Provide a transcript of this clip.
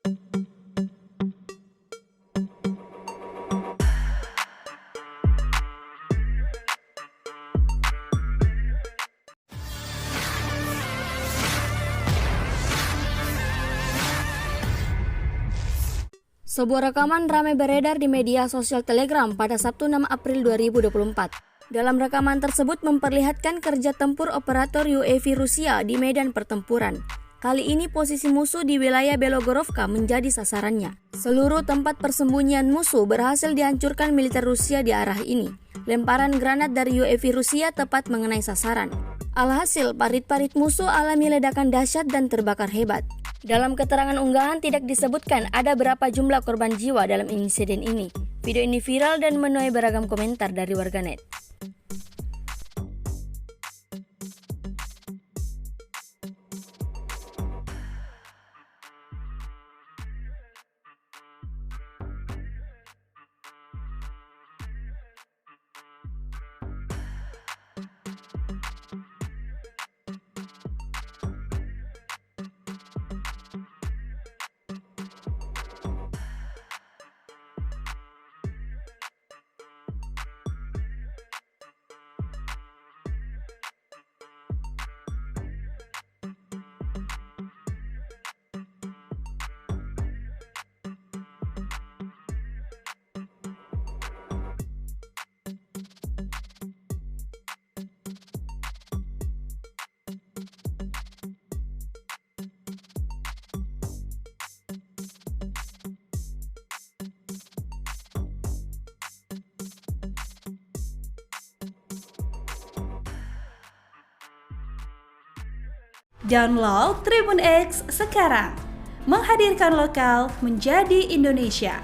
Sebuah rekaman ramai beredar di media sosial Telegram pada Sabtu 6 April 2024. Dalam rekaman tersebut memperlihatkan kerja tempur operator UAV Rusia di medan pertempuran. Kali ini posisi musuh di wilayah Belogorovka menjadi sasarannya. Seluruh tempat persembunyian musuh berhasil dihancurkan militer Rusia di arah ini. Lemparan granat dari UAV Rusia tepat mengenai sasaran. Alhasil, parit-parit musuh alami ledakan dahsyat dan terbakar hebat. Dalam keterangan unggahan tidak disebutkan ada berapa jumlah korban jiwa dalam insiden ini. Video ini viral dan menuai beragam komentar dari warganet. Download Tribun X sekarang, menghadirkan lokal menjadi Indonesia.